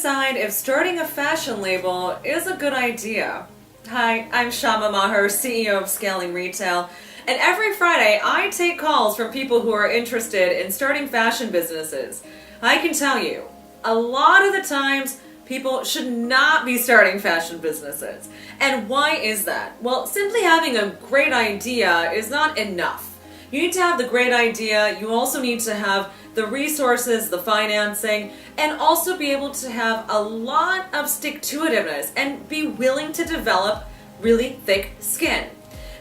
decide if starting a fashion label is a good idea. Hi, I'm Syama Meagher, CEO of Scaling Retail, and every Friday I take calls from people who are interested in starting fashion businesses. I can tell you, a lot of the times people should not be starting fashion businesses. And why is that? Well, simply having a great idea is not enough. You need to have the great idea, you also need to have the resources, the financing, and also be able to have a lot of stick-to-itiveness and be willing to develop really thick skin.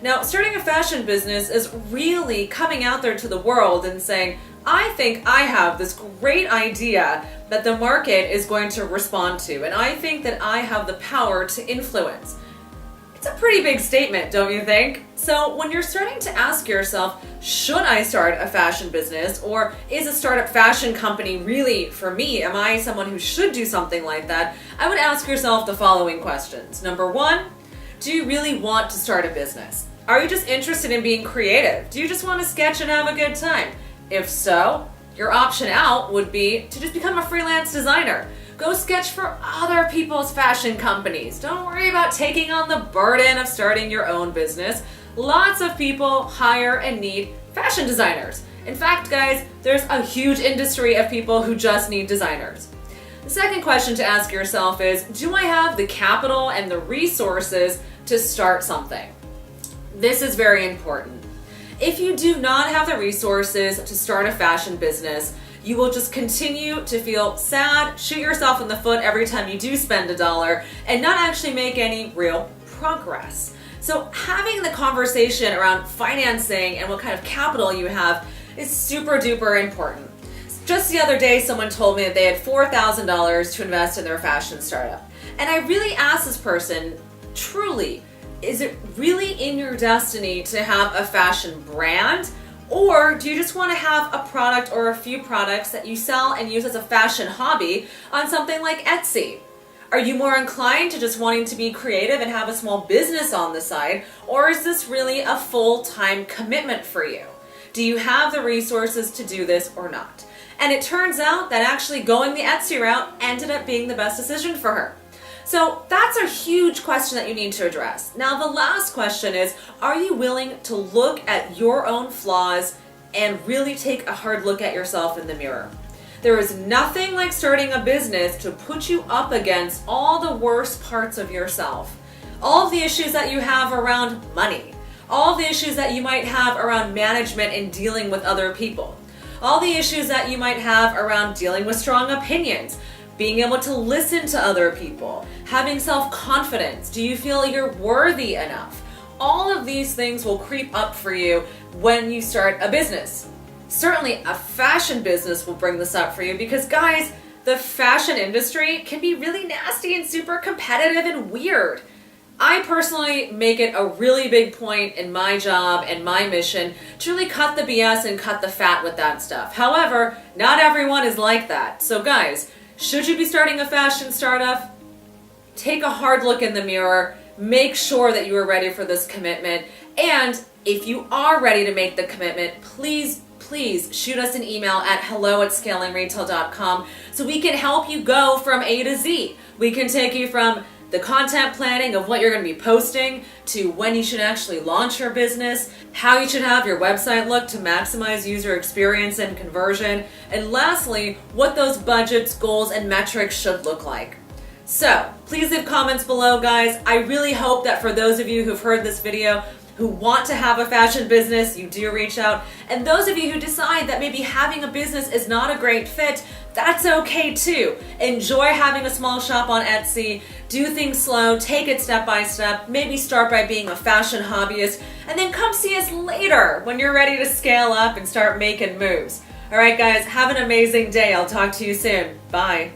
Now, starting a fashion business is really coming out there to the world and saying, I think I have this great idea that the market is going to respond to, and I think that I have the power to influence. It's a pretty big statement, don't you think? So when you're starting to ask yourself, should I start a fashion business, or is a startup fashion company really for me? Am I someone who should do something like that? I would ask yourself the following questions. Number one, do you really want to start a business? Are you just interested in being creative? Do you just want to sketch and have a good time? If so, your option out would be to just become a freelance designer. Go sketch for other people's fashion companies. Don't worry about taking on the burden of starting your own business. Lots of people hire and need fashion designers. In fact, guys, there's a huge industry of people who just need designers. The second question to ask yourself is, do I have the capital and the resources to start something? This is very important. If you do not have the resources to start a fashion business, you will just continue to feel sad, shoot yourself in the foot every time you do spend $1, and not actually make any real progress. So having the conversation around financing and what kind of capital you have is super duper important. Just the other day, someone told me that they had $4,000 to invest in their fashion startup. And I really asked this person, truly, is it really in your destiny to have a fashion brand? Or do you just want to have a product or a few products that you sell and use as a fashion hobby on something like Etsy? Are you more inclined to just wanting to be creative and have a small business on the side? Or is this really a full-time commitment for you? Do you have the resources to do this or not? And it turns out that actually going the Etsy route ended up being the best decision for her. So that's a huge question that you need to address. Now, the last question is, are you willing to look at your own flaws and really take a hard look at yourself in the mirror? There is nothing like starting a business to put you up against all the worst parts of yourself. All of the issues that you have around money, all the issues that you might have around management and dealing with other people, all the issues that you might have around dealing with strong opinions, being able to listen to other people, having self-confidence. Do you feel you're worthy enough? All of these things will creep up for you when you start a business. Certainly a fashion business will bring this up for you because, guys, the fashion industry can be really nasty and super competitive and weird. I personally make it a really big point in my job and my mission to really cut the BS and cut the fat with that stuff. However, not everyone is like that. So guys, should you be starting a fashion startup? Take a hard look in the mirror, make sure that you are ready for this commitment, and if you are ready to make the commitment, please shoot us an email at hello@scalingretail.com so we can help you go from A to Z. We can take you from the content planning of what you're going to be posting to when you should actually launch your business, how you should have your website look to maximize user experience and conversion, and lastly, what those budgets, goals, and metrics should look like. So please leave comments below, guys. I really hope that for those of you who've heard this video, who want to have a fashion business, you do reach out. And those of you who decide that maybe having a business is not a great fit, that's okay too. Enjoy having a small shop on Etsy, do things slow, take it step by step, maybe start by being a fashion hobbyist, and then come see us later when you're ready to scale up and start making moves. All right, guys, have an amazing day. I'll talk to you soon. Bye.